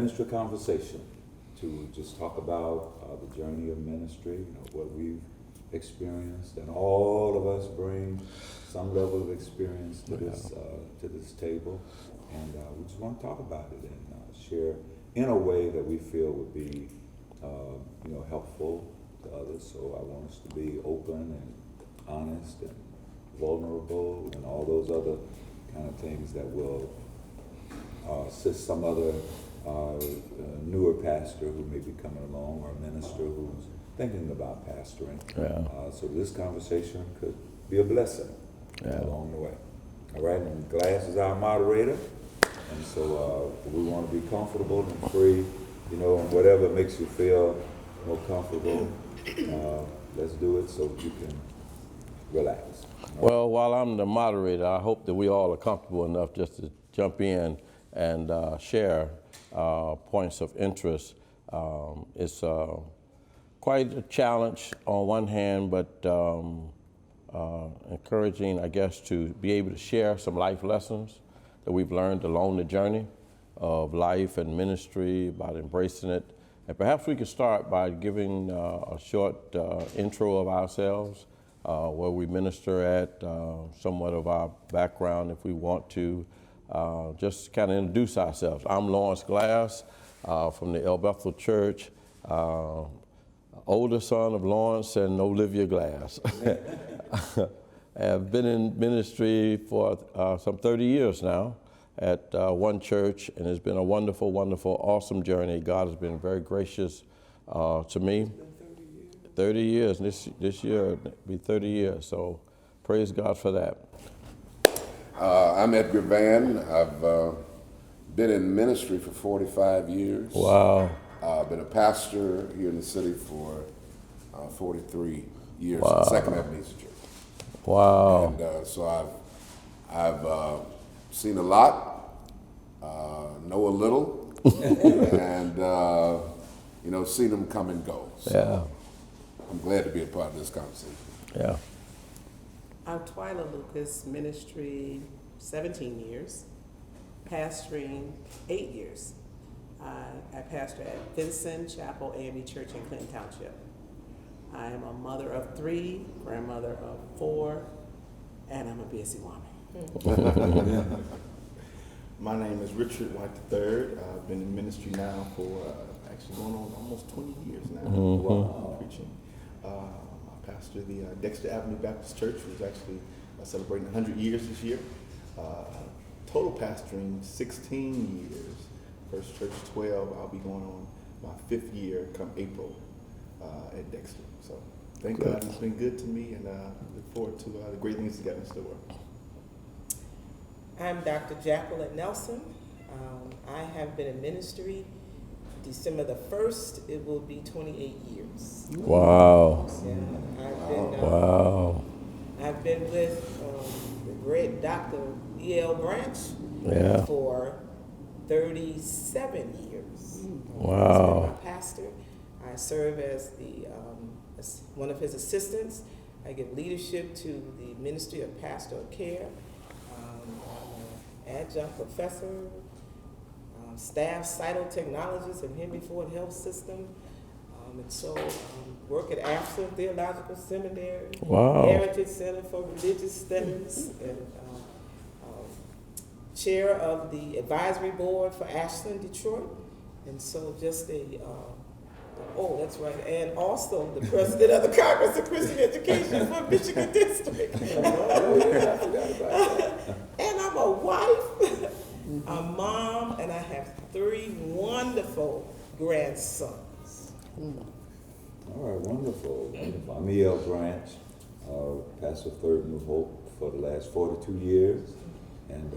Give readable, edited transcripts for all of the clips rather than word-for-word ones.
ministry conversation to just talk about the journey of ministry, what we've experienced, and all of us bring some level of experience to this table, and we just want to talk about it and share in a way that we feel would be helpful to others. So I want us to be open and honest and vulnerable and all those other kind of things that will assist some other newer pastor who may be coming along, or a minister who's thinking about pastoring. So this conversation could be a blessing along the way. All right, and Glass is our moderator, and so we want to be comfortable and free, and whatever makes you feel more comfortable, let's do it so you can relax. Well, while I'm the moderator, I hope that we all are comfortable enough just to jump in and share points of interest. It's quite a challenge on one hand, but encouraging, I guess, to be able to share some life lessons that we've learned along the journey of life and ministry, about embracing it. And perhaps we could start by giving a short intro of ourselves, where we minister at, somewhat of our background if we want to, just kind of introduce ourselves. I'm Lawrence Glass from the El Bethel Church, older son of Lawrence and Olivia Glass. I've been in ministry for some 30 years now at one church, and it's been a wonderful, wonderful, awesome journey. God has been very gracious to me. 30 years. This year it'll be 30 years, so praise God for that. I'm Edgar Vann. I've been in ministry for 45 years. Wow. I've been a pastor here in the city for 43 years Wow. at Second Ebenezer Church. Wow. And so I've seen a lot, know a little, and seen them come and go. So I'm glad to be a part of this conversation. Yeah. I'm Twyla Lucas, ministry 17 years, pastoring 8 years. I pastor at Vincent Chapel AME Church in Clinton Township. I am a mother of 3, grandmother of 4, and I'm a busy woman. My name is Richard White III. I've been in ministry now for actually going on almost 20 years now. Preaching. I pastor the Dexter Avenue Baptist Church, which is actually celebrating 100 years this year. Total pastoring 16 years. First Church 12. I'll be going on my 5th year come April at Dexter. So thank God it's been good to me, and look forward to the great things He's got in store. I'm Dr. Jakki D. Nelson. I have been in ministry. December the 1st, it will be 28 years. Wow. Yeah, I've been with the great Dr. E.L. Branch for 37 years. Wow. He's been my pastor. I serve as one of his assistants. I give leadership to the Ministry of Pastoral Care. I'm an adjunct professor, staff cytotechnologist in Henry Ford Health System, and so work at AFSA Theological Seminary, Heritage Center for Religious Studies, and chair of the advisory board for Ashland, Detroit, and so just that's right, and also the president of the Congress of Christian Education for Michigan District. And I'm a wife, a mom, and I have 3 wonderful grandsons. All right, wonderful. I'm E.L. Branch, pastor of Third New Hope for the last 42 years, and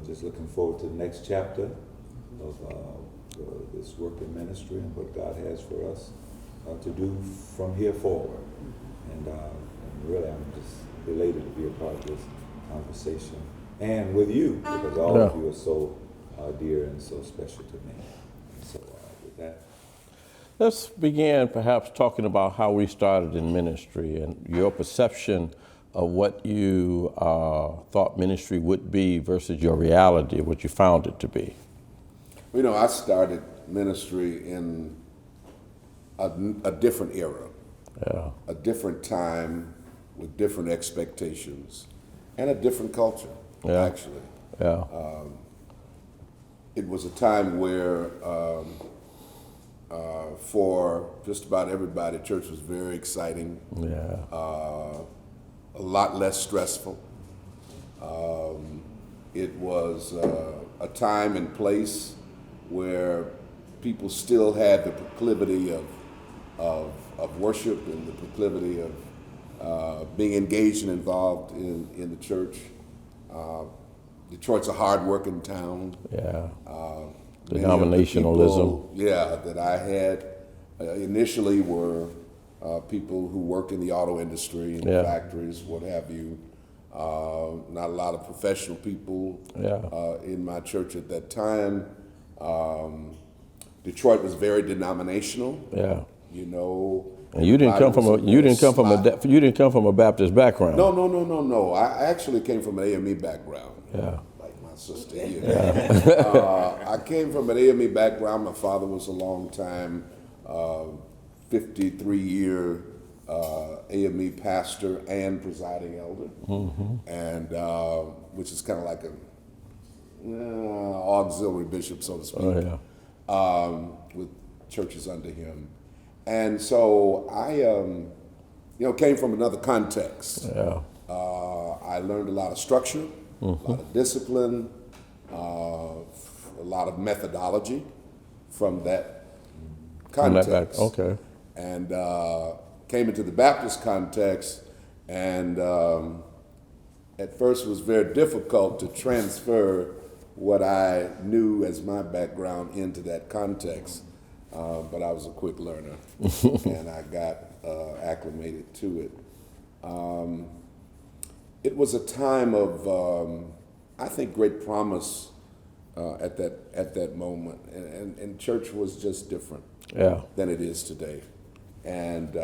just looking forward to the next chapter of this work in ministry and what God has for us to do from here forward. And really, I'm just elated to be a part of this conversation, and with you, because all of you are so dear and so special to me. So with that, let's begin perhaps talking about how we started in ministry and your perception of what you thought ministry would be versus your reality, what you found it to be. You know, I started ministry in a different era, Yeah. a different time with different expectations and a different culture, Yeah. actually. Yeah. It was a time where for just about everybody, church was very exciting, Yeah. a lot less stressful. It was a time and place where people still had the proclivity of worship and the proclivity of being engaged and involved in the church. Detroit's a hard-working town. Yeah. Many of the Denominationalism. people, yeah, that I had initially were people who worked in the auto industry, in Yeah. factories, what have you. Not a lot of professional people Yeah. in my church at that time. Detroit was very denominational. Yeah. You know. And you didn't come from a you didn't come from a Baptist background. No. I actually came from an AME background. Yeah. Like my sister here. I came from an AME background. My father was a long time, 53-year AME pastor and presiding elder, and which is kind of like an auxiliary bishop, so to speak, Oh, yeah. with churches under him. And so I, came from another context. Yeah. I learned a lot of structure, a lot of discipline, a lot of methodology from that context. Okay. And came into the Baptist context, and at first it was very difficult to transfer what I knew as my background into that context. But I was a quick learner, and I got acclimated to it. It was a time of, I think, great promise at that moment, and church was just different than it is today. And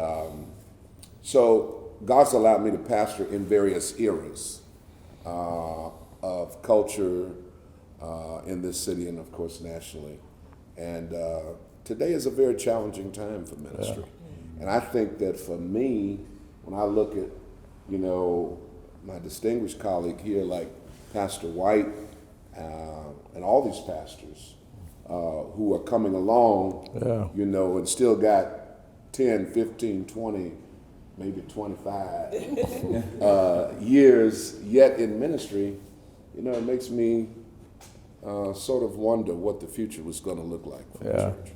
so God's allowed me to pastor in various eras of culture in this city and, of course, nationally. And today is a very challenging time for ministry. Yeah. And I think that for me, when I look at, my distinguished colleague here, like Pastor White, and all these pastors who are coming along, and still got 10, 15, 20, maybe 25 years yet in ministry, it makes me sort of wonder what the future was going to look like for the church.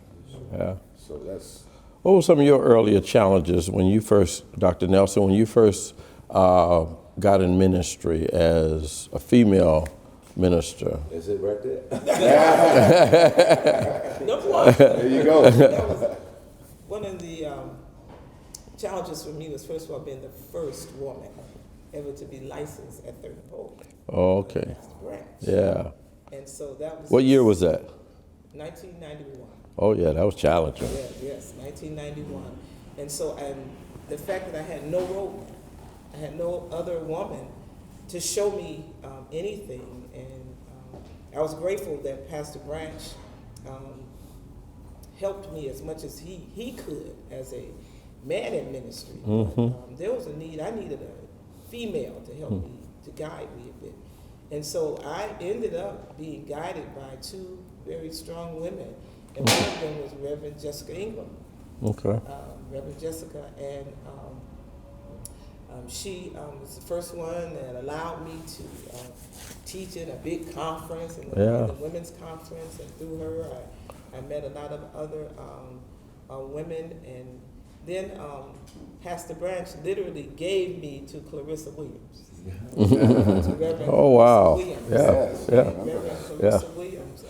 Yeah. So that's. What were some of your earlier challenges when you first, Dr. Nelson, when you first got in ministry as a female minister? Is it right there? There you go. That was one of the challenges for me was, first of all, being the first woman ever to be licensed at Third Pole. Okay. Branch. Yeah. And so that was. What year was that? 1991. Oh yeah, that was challenging. Yeah, yes, 1991. And so, and the fact that I had no role model, I had no other woman to show me anything, and I was grateful that Pastor Branch helped me as much as he could as a man in ministry. But, there was a need. I needed a female to help me, to guide me a bit. And so I ended up being guided by two very strong women. And one of them was Reverend Jessica Ingram. Okay. Reverend Jessica, and she was the first one that allowed me to teach in a big conference, in the women's conference, and through her I met a lot of other women, and then Pastor Branch literally gave me to Clarissa Williams. To Reverend Oh wow. Clarissa Williams. Yeah. Reverend Clarissa Williams.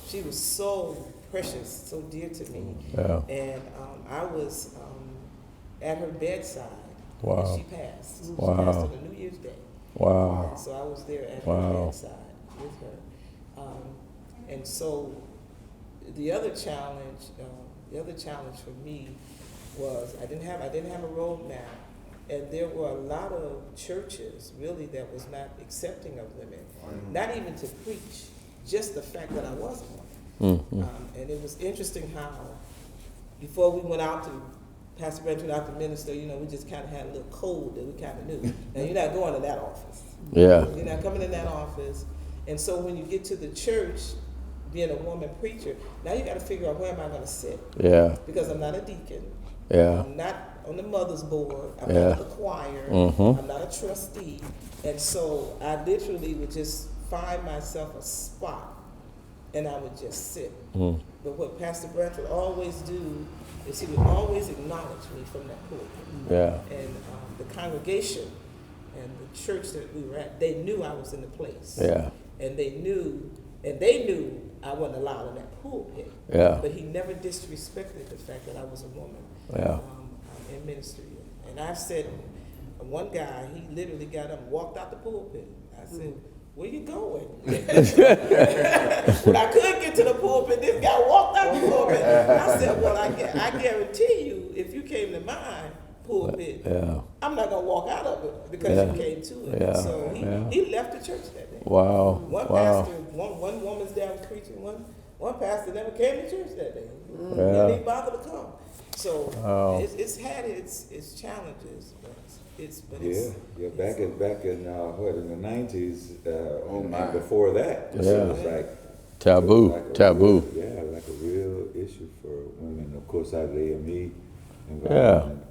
She was so precious, so dear to me. Yeah. And I was at her bedside when she passed. She passed on a New Year's Day. Wow. So I was there at her bedside with her. And so the other challenge for me was I didn't have a roadmap, and there were a lot of churches really that was not accepting of women, not even to preach, just the fact that I was a woman. And it was interesting how, before we went out to, Pastor Brunson went out to minister, you know, we just kind of had a little code that we kind of knew. Now, you're not going to that office. Yeah. You're not coming in that office. And so when you get to the church, being a woman preacher, now you got to figure out where am I going to sit. Yeah. Because I'm not a deacon. Yeah. I'm not on the mother's board. I'm Yeah. not in the choir. I'm not a trustee. And so I literally would just find myself a spot and I would just sit. But what Pastor Brunson would always do is he would always acknowledge me from that pulpit. Yeah. And the congregation and the church that we were at, they knew I was in the place. Yeah. And they knew I wasn't allowed in that pulpit. Yeah. But he never disrespected the fact that I was a woman Yeah. in ministry. And I've said, one guy, he literally got up and walked out the pulpit. I said, where you going? When I could get to the pulpit, this guy walked out the pulpit. I said, well, I guarantee you, if you came to my pulpit, I'm not going to walk out of it because you came to it. Yeah. So he left the church that day. Wow. One pastor, one woman's down preaching, one pastor never came to church that day. Didn't even bother to come. So it's had its challenges, but it's back in what, in the 90s, and before that, Yeah. it was like Taboo. Taboo. like a real issue for women. Of course, I had the AME environment.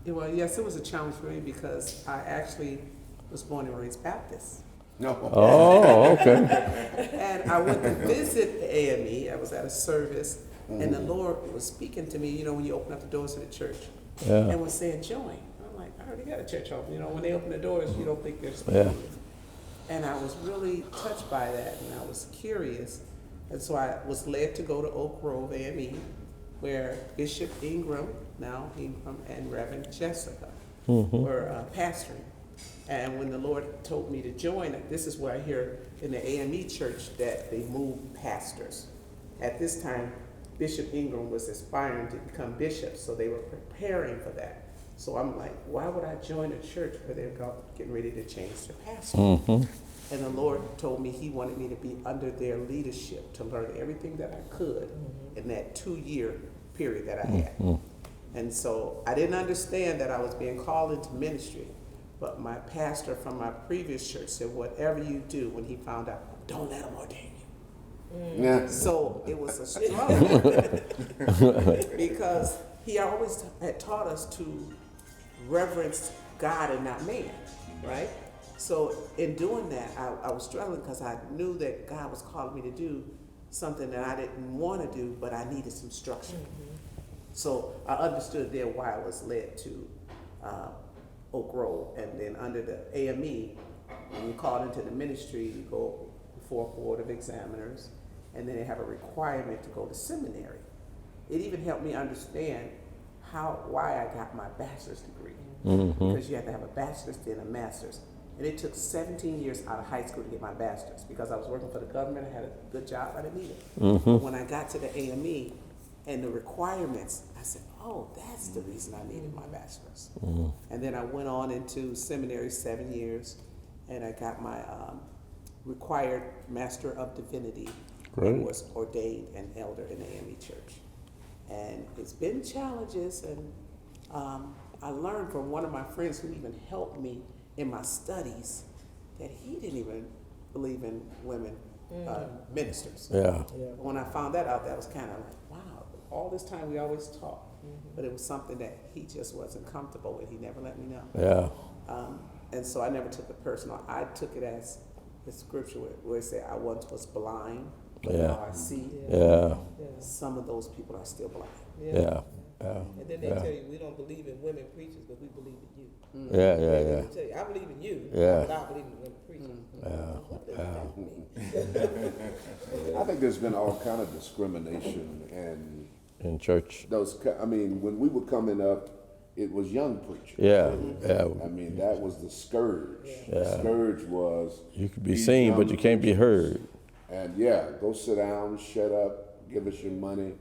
Well, yes, it was a challenge for me because I actually was born and raised Baptist. No. Oh, okay. And I went to visit the AME. I was at a service, and the Lord was speaking to me, you know, when you open up the doors of the church, and was saying, join. I'm like, I already got a church open. You know, when they open the doors, you don't think they're speaking. Yeah. And I was really touched by that, and I was curious. And so I was led to go to Oak Grove AME, where Bishop Ingram, now Ingram, and Reverend Jessica were pastoring. And when the Lord told me to join, this is where I hear in the AME church that they moved pastors. At this time, Bishop Ingram was aspiring to become bishop, so they were preparing for that. So I'm like, why would I join a church where they're getting ready to change their pastor? And the Lord told me he wanted me to be under their leadership to learn everything that I could in that 2-year period that I had. And so I didn't understand that I was being called into ministry, but my pastor from my previous church said, whatever you do, when he found out, don't let him ordain you. Yeah. So it was a struggle because he always had taught us to reverence God and not man, right? So in doing that, I was struggling because I knew that God was calling me to do something that I didn't want to do, but I needed some structure. So I understood there why I was led to Oak Grove, and then under the AME, when you're called into the ministry, you go before a board of examiners, and then they have a requirement to go to seminary. It even helped me understand why I got my bachelor's degree, because you have to have a bachelor's then a master's. And it took 17 years out of high school to get my bachelor's because I was working for the government. I had a good job. I didn't need it. But when I got to the AME and the requirements, I said, oh, that's the reason I needed my bachelor's. And then I went on into seminary 7 years, and I got my required Master of Divinity. And was ordained an elder in the AME church. And it's been challenges, and I learned from one of my friends who even helped me in my studies that he didn't even believe in women ministers. When I found that out, that was kind of like, wow, all this time we always talk, but it was something that he just wasn't comfortable with. He never let me know. And so I never took it personal. I took it as the scripture where it said, I once was blind, but now I see. Some of those people are still blind. And then they tell you, we don't believe in women preachers, but we believe in you. Yeah. Tell you, I believe in you, Yeah. but I believe in women preachers. What does that mean? I think there's been all kind of discrimination and In church. I mean, when we were coming up, it was young preachers. Yeah. I mean, that was the scourge. The scourge was You could be these seen, young but you can't be heard. And go sit down, shut up, give us your money,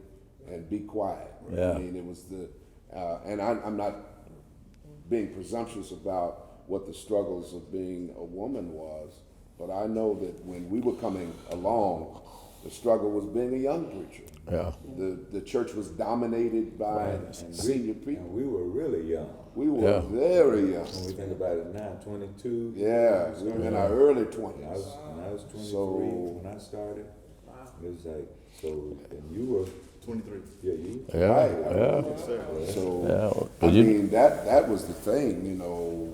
and be quiet. Yeah. I mean, it was and I'm not being presumptuous about what the struggles of being a woman was, but I know that when we were coming along, The struggle was being a young preacher. Yeah. The church was dominated by senior people. And we were really young. We were very young. When we think about it now, 22. Yeah, we were in our early When I 20s. was 23, So- when I started, it was like, so, and you were, 23. yeah, you. Yeah. Right. Yeah. Yes, sir. So, Yeah. I mean, that was the thing, you know.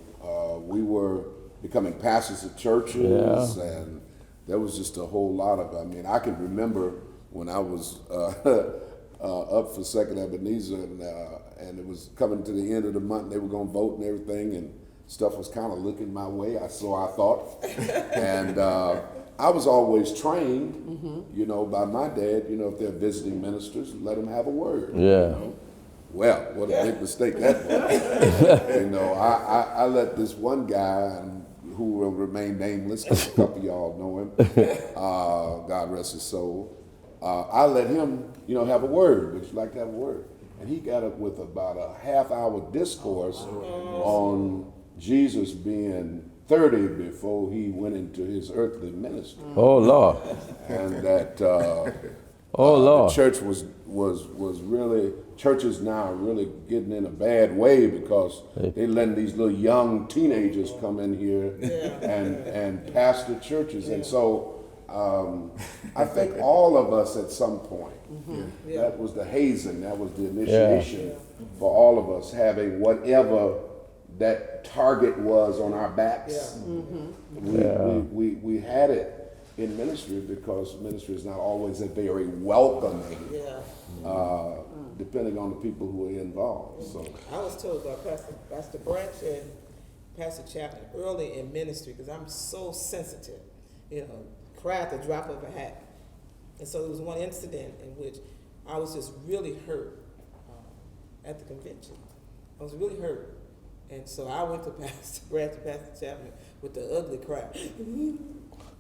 We were becoming pastors at churches, and there was just a whole lot of, I mean, I can remember when I was up for Second Ebenezer, and it was coming to the end of the month, and they were going to vote and everything, and stuff was kind of looking my way, so I thought. And I was always trained, you know, by my dad, you know, if they're visiting ministers, let them have a word. Yeah. You know? Well, what a big mistake that was. You know, I let this one guy, who will remain nameless, 'cause a couple of y'all know him, God rest his soul, I let him, you know, have a word. Would you like to have a word? And he got up with about a half-hour discourse on Jesus being 30 before he went into his earthly ministry. Oh, Lord. And that Oh, Lord. the church was really, churches now are really getting in a bad way because they letting these little young teenagers come in here and pastor churches. And so I think all of us at some point, that was the hazing, that was the initiation for all of us, having whatever that target was on our backs. We had it in ministry because ministry is not always a very welcoming, depending on the people who are involved. So I was told by Pastor Branch and Pastor Chapman early in ministry, because I'm so sensitive, you know, cry at the drop of a hat. And so there was one incident in which I was just really hurt at the convention. I was really hurt. And so I went to Pastor Branch and Pastor Chapman with the ugly cry. He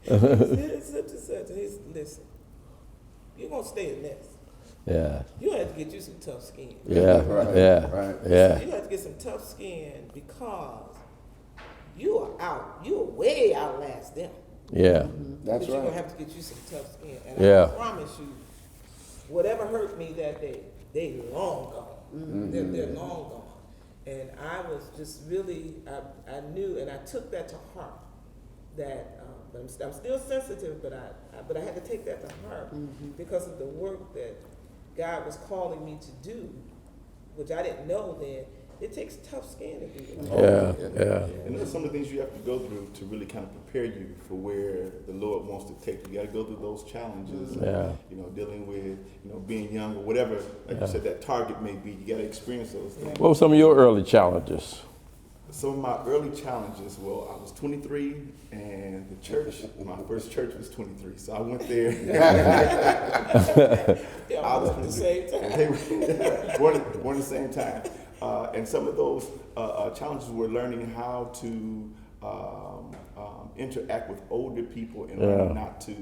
said, such and such. And he said, listen, you're going to stay in this. Yeah. You have to get you some tough skin. Yeah. Right, Yeah. right. Yeah. You have to get some tough skin because you are out. You are way outlast them. Yeah. That's But you're right. going to have to get you some tough skin. And Yeah. I promise you, whatever hurt me that day, they long gone. They're long gone. And I was just really, I knew, and I took that to heart, that, but I'm still sensitive, but I had to take that to heart because of the work that God was calling me to do, which I didn't know then. It takes tough skin to do it. Yeah. And there's some of the things you have to go through to really kind of prepare you for where the Lord wants to take you. You got to go through those challenges. Yeah. You know, dealing with, you know, being young or whatever, like you said, that target may be. You got to experience those things. What were some of your early challenges? Some of my early challenges, well, I was 23 and the church, my first church was 23. So I went there. I was at the same time. And they were at the same time. And some of those challenges were learning how to interact with older people and learning not to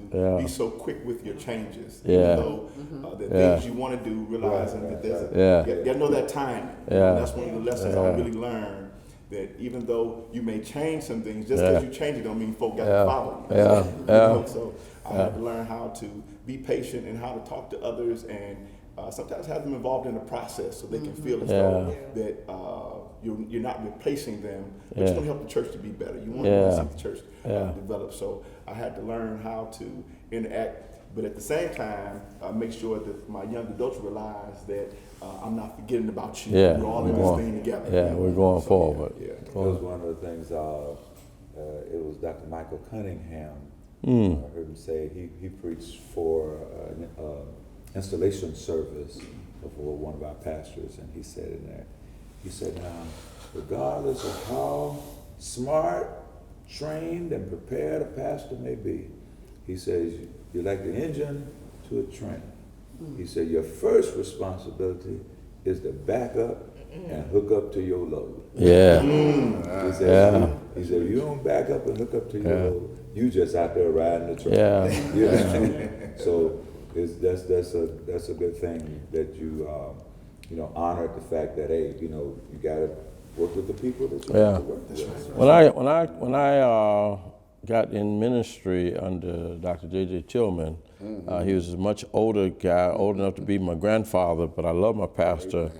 be so quick with your changes. Even though the things you want to do, realizing that there's you got to know that time. That's one of the lessons I really learned. That even though you may change some things, just because you change it don't mean folk got to follow you. You know? So I had to learn how to be patient and how to talk to others and sometimes have them involved in the process so they can feel as though that you're not replacing them, but you want to help the church to be better. You want to see the church develop. So I had to learn how to interact, but at the same time, make sure that my young adults realize that I'm not forgetting about you. We're all in this thing together. Yeah, we're going forward. That was one of the things, it was Dr. Michael Cunningham. I heard him say he preached for installation service for one of our pastors, and he said in there, he said, now, regardless of how smart, trained, and prepared a pastor may be, he says, you're like the engine to a train. He said, your first responsibility is to back up and hook up to your load. He said, you don't back up and hook up to your load, you just out there riding the train. You know? So that's a good thing that you honor the fact that, hey, you know, you got to work with the people that you have to work with. When I got in ministry under Dr. J.J. Tillman, He was a much older guy, old enough to be my grandfather, but I love my pastor,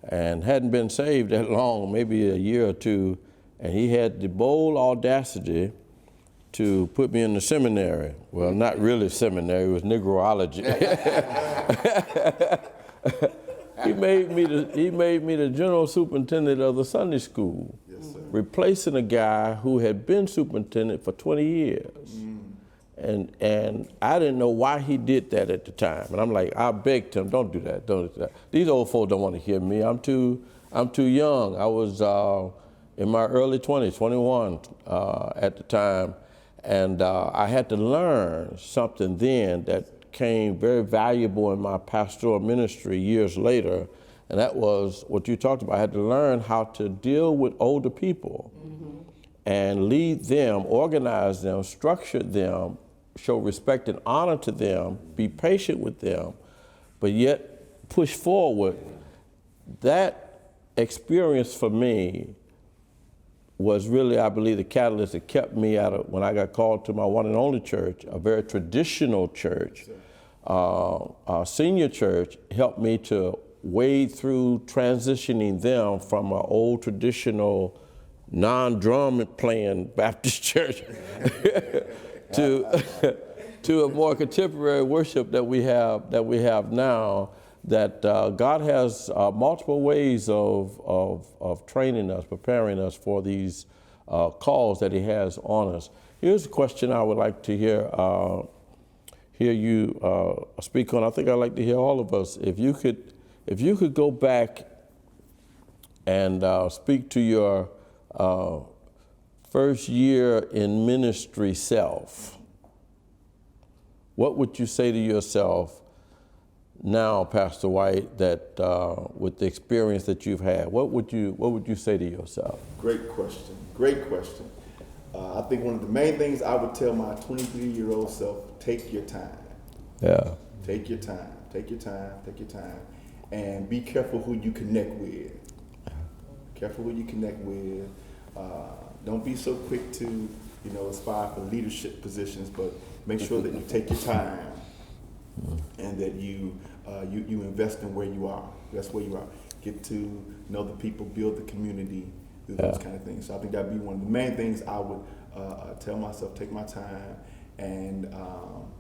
and hadn't been saved that long, maybe a year or two, and he had the bold audacity to put me in the seminary. Well, not really seminary, it was Negroology. He made me the general superintendent of the Sunday school, replacing a guy who had been superintendent for 20 years. And I didn't know why he did that at the time. And I'm like, I begged him, don't do that, don't do that. These old folks don't want to hear me. I'm too young. I was in my early 20s, 21 at the time. And I had to learn something then that came very valuable in my pastoral ministry years later, and that was what you talked about. I had to learn how to deal with older people and lead them, organize them, structure them, show respect and honor to them, be patient with them, but yet push forward. That experience for me was really, I believe, the catalyst that kept me out of, when I got called to my one and only church, a very traditional church. Our senior church helped me to wade through transitioning them from an old traditional non-drum playing Baptist church to a more contemporary worship that we have now. That God has multiple ways of training us, preparing us for these calls that He has on us. Here's a question I would like to hear you speak on. I think I'd like to hear all of us. If you could go back and speak to your first year in ministry self, what would you say to yourself now, Pastor White, that with the experience that you've had, what would you say to yourself? Great question. Great question. I think one of the main things I would tell my 23-year-old self: take your time. Yeah. Take your time. Take your time. Take your time, and be careful who you connect with. Careful who you connect with. Don't be so quick to, aspire for leadership positions, but make sure that you take your time. And that you invest in where you are. That's where you are. Get to know the people, build the community, do those kind of things. So I think that'd be one of the main things I would tell myself: take my time, and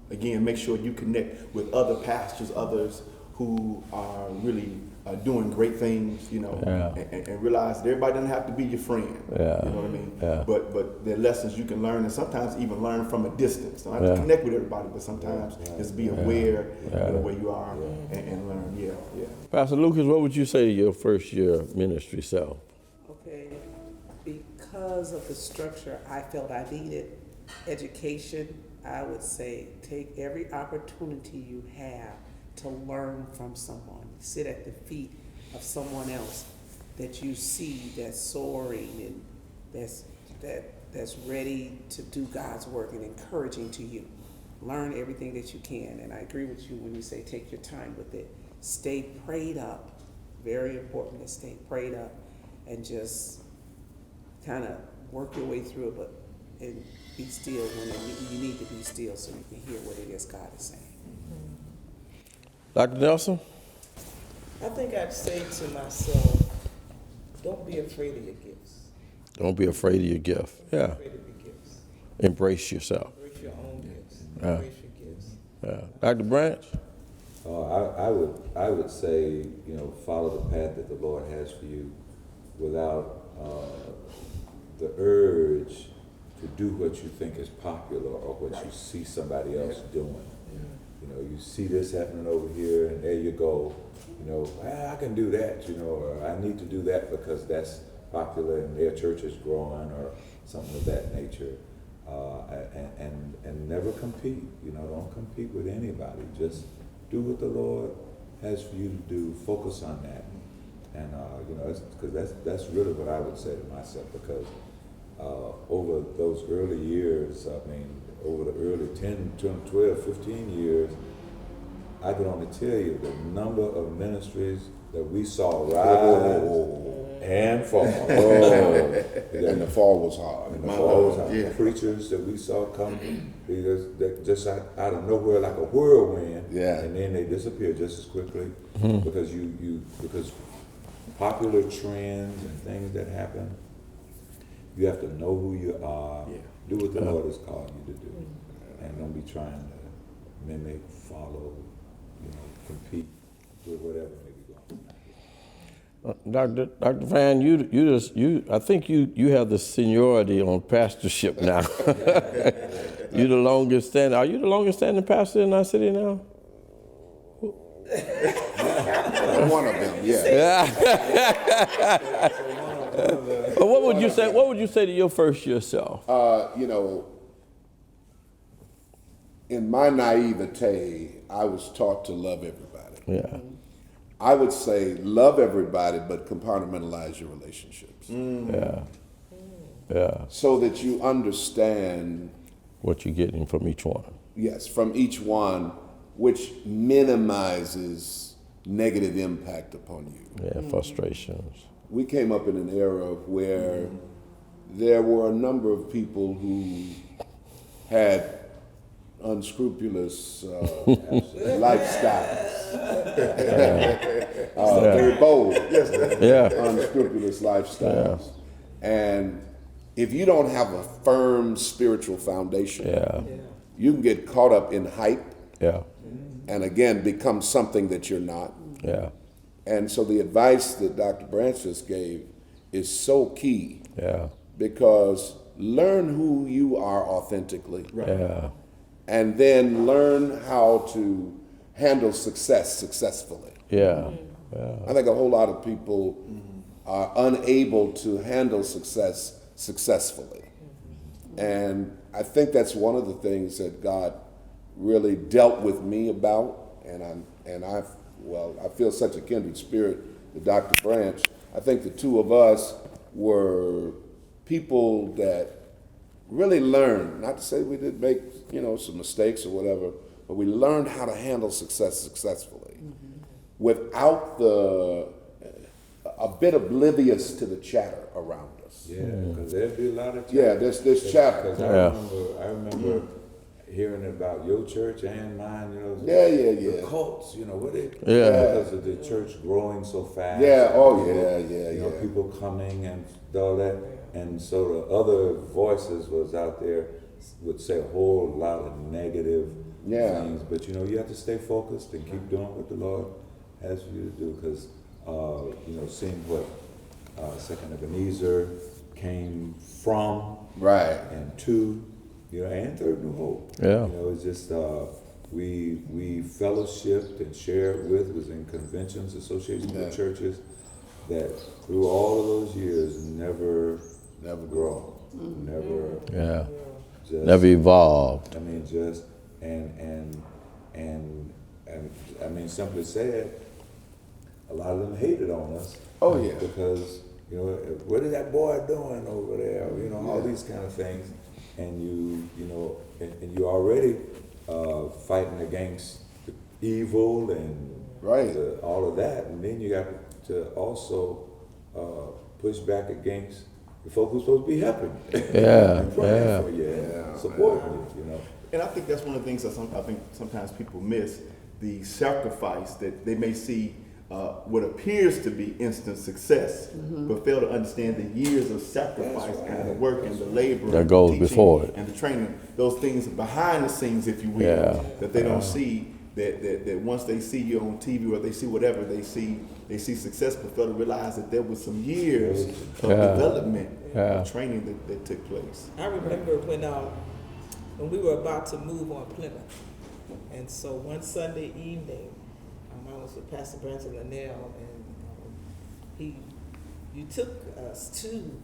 again, make sure you connect with other pastors, others who are really doing great things, and realize that everybody doesn't have to be your friend. Yeah. You know what I mean? Yeah. But there are lessons you can learn, and sometimes even learn from a distance. Don't have to connect with everybody, but sometimes just be aware where you are and learn. Yeah. Pastor Lucas, what would you say to your first year ministry self? Okay, because of the structure I felt I needed, education, I would say take every opportunity you have to learn from someone. Sit at the feet of someone else that you see that's soaring and that's ready to do God's work and encouraging to you. Learn everything that you can. And I agree with you when you say take your time with it. Stay prayed up. Very important to stay prayed up and just kind of work your way through it, and be still when you need to be still so you can hear what it is God is saying. Dr. Nelson? I think I'd say to myself, don't be afraid of your gifts. Don't be afraid of your gift. Yeah. Don't be afraid of your gifts. Embrace yourself. Embrace your own gifts. Yeah. Embrace your gifts. Yeah. Dr. Branch? I would say, follow the path that the Lord has for you without the urge to do what you think is popular or what you see somebody else doing. You see this happening over here, and there you go. I can do that, or I need to do that because that's popular and their church is growing or something of that nature. And never compete. Don't compete with anybody. Just do what the Lord has for you to do. Focus on that. And, because that's really what I would say to myself, because over those early years, over the early 10, 12, 15 years, I can only tell you the number of ministries that we saw rise And fall. And the fall was hard. And the fall was Yeah. preachers that we saw come just out of nowhere like a whirlwind. Yeah. And then they disappear just as quickly because because popular trends and things that happen, you have to know who you are, do what the Lord has called you to do, and don't be trying to mimic, follow, compete with whatever may be going on. Dr. Vann, I think you have the seniority on pastorship now. You the longest standing. Are you the longest standing pastor in our city now? One of them, yeah. But what would you say? What would you say to your first year self? In my naivete, I was taught to love everybody. Yeah. I would say love everybody, but compartmentalize your relationships. Yeah. Yeah. So that you understand What you're getting from each one. yes, from each one, which minimizes negative impact upon you. Yeah, frustrations. We came up in an era where there were a number of people who had unscrupulous lifestyles. Very bold, Yeah. unscrupulous lifestyles. And if you don't have a firm spiritual foundation, Yeah. you can get caught up in hype Yeah. and again become something that you're not. Yeah. And so the advice that Dr. Branch just gave is so key Yeah. because learn who you are authentically Yeah. and then learn how to handle success successfully. Yeah. Yeah. I think a whole lot of people are unable to handle success successfully. And I think that's one of the things that God really dealt with me about, and I feel such a kindred spirit with Dr. Branch. I think the two of us were people that really learned, not to say we didn't make, some mistakes or whatever, but we learned how to handle success successfully without a bit oblivious to the chatter around us. Yeah, because there'd be a lot of chatter. Yeah, this chatter. Because I remember hearing about your church and mine, Yeah. the cults, what they, Yeah. because of the church growing so fast. Yeah, oh, and, yeah. people coming and all that. And so the other voices was out there would say a whole lot of negative things. But, you have to stay focused and keep doing what the Lord has for you to do. Because, seeing what Second Ebenezer came from. Right. And to, and Third New Hope. Yeah. It's just we fellowshipped and shared with, was in conventions, associations with churches that through all of those years never grow, never just Never evolved. I mean, just and I mean, simply said, a lot of them hated on us. Oh yeah. Because what is that boy doing over there? All these kind of things. And and you already fighting against the evil and all of that, and then you got to also push back against the folk who's supposed to be helping you, and praying for you, and supporting you. And I think that's one of the things that I think sometimes people miss, the sacrifice that they may see what appears to be instant success, but fail to understand the years of sacrifice and the work and the labor that and goes the teaching before it, and the training, those things behind the scenes, if you will, that they don't see. That once they see you on TV or they see whatever, they see success, but fail to realize that there was some years of development, and training that took place. I remember when we were about to move on Plymouth, and so one Sunday evening, I was with Pastor Brunson and you took us to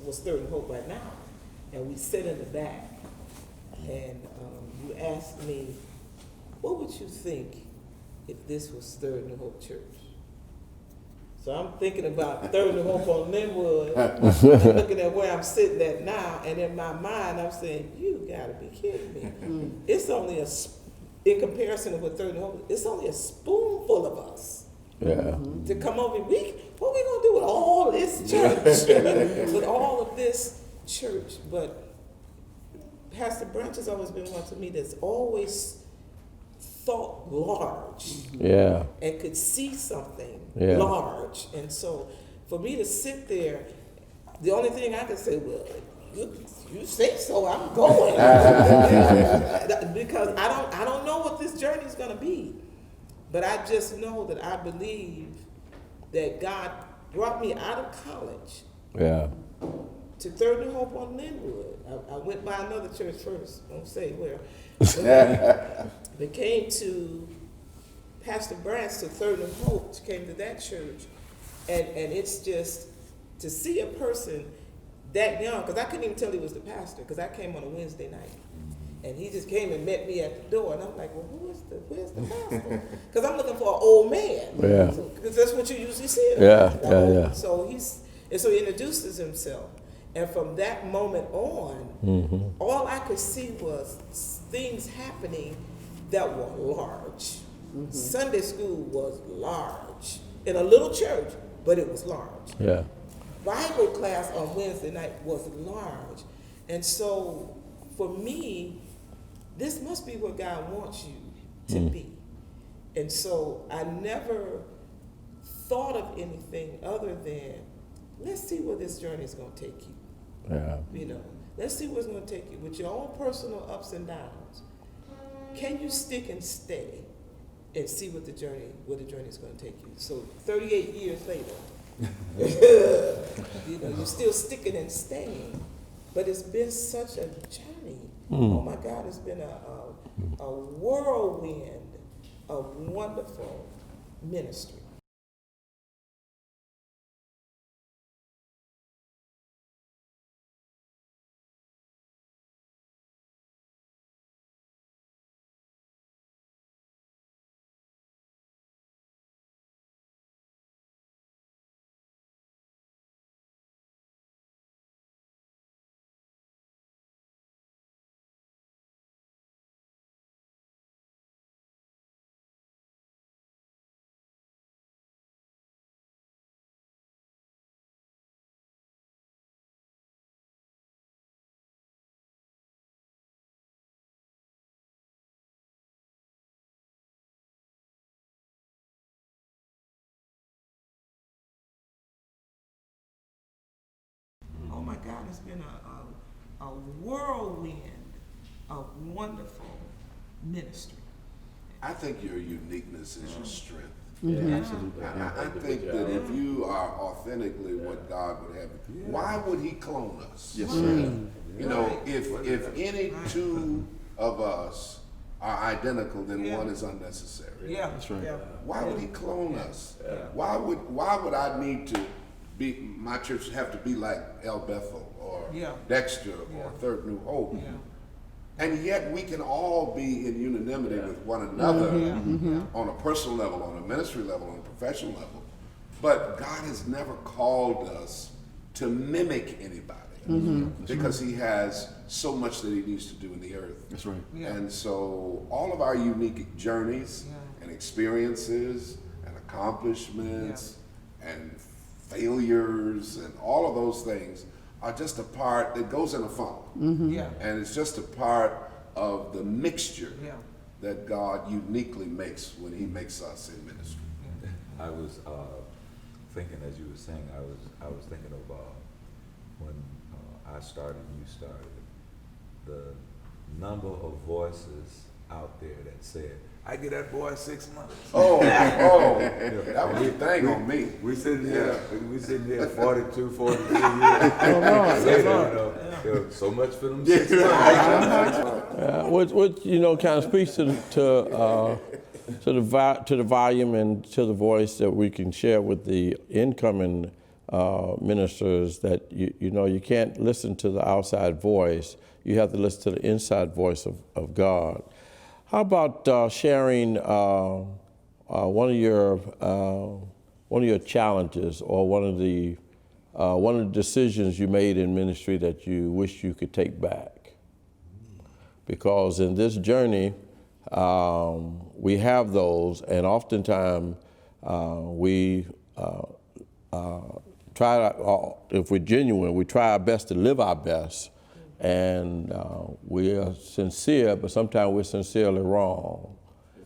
was Third and Hope right now, and we sat in the back, and you asked me, what would you think if this was Third and Hope Church? So I'm thinking about Third and Hope on Linwood, and looking at where I'm sitting at now, and in my mind I'm saying, you gotta be kidding me. It's only in comparison to what Third and Hope, it's only a spoonful of us to come over. what we gonna do with all this church? With all of this church. But Pastor Branch has always been one to me that's always thought large. Yeah. And could see something Yeah. large. And so for me to sit there, the only thing I can say, well, you say so, I'm going. Because I don't know what this journey is going to be. But I just know that I believe that God brought me out of college. Yeah. To Third New Hope on Linwood. I went by another church first, won't say where. But came to Pastor Brunson to Third New Hope, came to that church. And it's just, to see a person that young, because I couldn't even tell he was the pastor, because I came on a Wednesday night. And he just came and met me at the door, and I'm like, well, where's the pastor? Because I'm looking for an old man. Yeah. Because that's what you usually see. Yeah. So he introduces himself. And from that moment on, all I could see was things happening that were large. Sunday school was large. In a little church, but it was large. Yeah. Bible class on Wednesday night was large. And so for me, this must be what God wants you to be. And so I never thought of anything other than, let's see where this journey is going to take you. Yeah. You know, let's see where it's going to take you with your own personal ups and downs. Can you stick and stay and see where the journey is going to take you? So 38 years later, you know, you're still sticking and staying, but it's been such a journey. Oh my God, it's been a whirlwind of wonderful ministry. Oh my God, it's been a whirlwind of wonderful ministry. I think your uniqueness is your strength. Absolutely. I think that if you are authentically what God would have, why would He clone us? Yes, sir. You know, if any two of us are identical, then one is unnecessary. Yeah, That's right. Yeah. Why would He clone us? Why would I need to be, my church have to be like El Bethel or Dexter or Third New Hope? And yet we can all be in unanimity with one another on a personal level, on a ministry level, on a professional level. But God has never called us to mimic anybody because He has so much that He needs to do in the earth. That's right. And so all of our unique journeys and experiences and accomplishments and failures and all of those things are just a part, it goes in a funnel. And it's just a part of the mixture that God uniquely makes when He makes us in ministry. I was thinking, as you were saying, I was thinking of when I started and you started, the number of voices out there that said, I get that boy 6 months. That was a thing on me. We sitting here 42, 43 years. Later, so much for them 6 months. What you know kind of speaks to the volume and to the voice that we can share with the incoming ministers, that you know you can't listen to the outside voice. You have to listen to the inside voice of God. How about sharing one of your challenges or one of the decisions you made in ministry that you wish you could take back? Because in this journey, we have those, and oftentimes we if we're genuine, we try our best to live our best, and we are sincere, but sometimes we're sincerely wrong.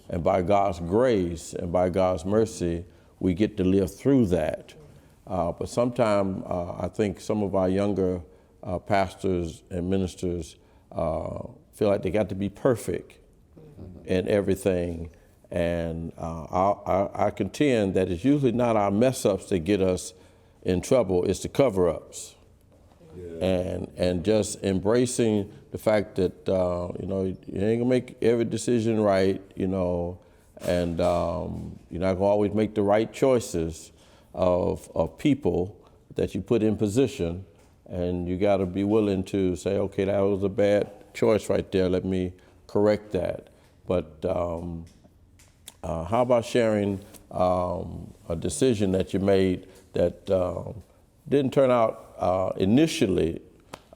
And by God's grace and by God's mercy, we get to live through that. But sometimes I think some of our younger pastors and ministers feel like they got to be perfect in everything. And I contend that it's usually not our mess-ups that get us in trouble, it's the cover-ups. Yeah. And just embracing the fact that, you know, you ain't gonna make every decision right, you know, and you're not gonna always make the right choices of people that you put in position, and you gotta be willing to say, okay, that was a bad choice right there, let me correct that. But how about sharing a decision that you made that didn't turn out initially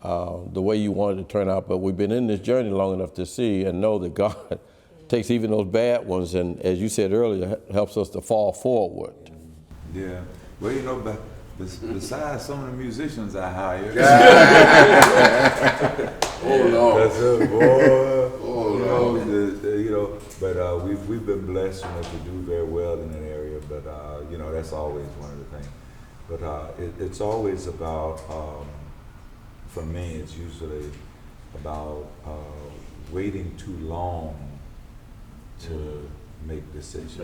the way you wanted it to turn out, but we've been in this journey long enough to see and know that God takes even those bad ones and, as you said earlier, helps us to fall forward. Yeah. Well, you know, but besides some of the musicians I hired. Oh no. Boy. Oh no. You know, but we've been blessed, you know, to do very well in that area. But you know, that's always one of the things. But it's always about, for me, it's usually about waiting too long to make decisions,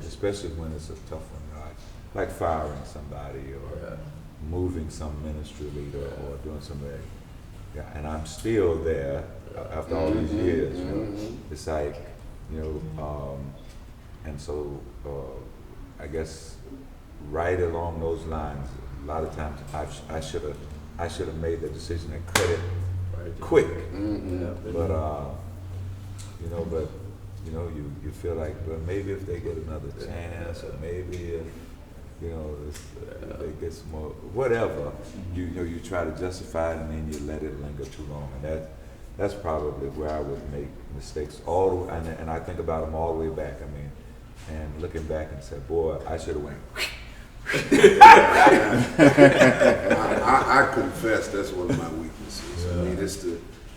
especially when it's a tough one, like firing somebody or moving some ministry leader or doing something. Yeah, and I'm still there after all these years. You know, it's like, you know, and so I guess right along those lines, a lot of times I should have made the decision and cut it quick. But you know, you feel like, well, maybe if they get another chance, or maybe if, you know, they get some more, whatever, you know, you try to justify it and then you let it linger too long, and that's probably where I would make mistakes and I think about them all the way back. I mean, and looking back and say, boy, I should have went. I confess that's one of my weaknesses. I mean,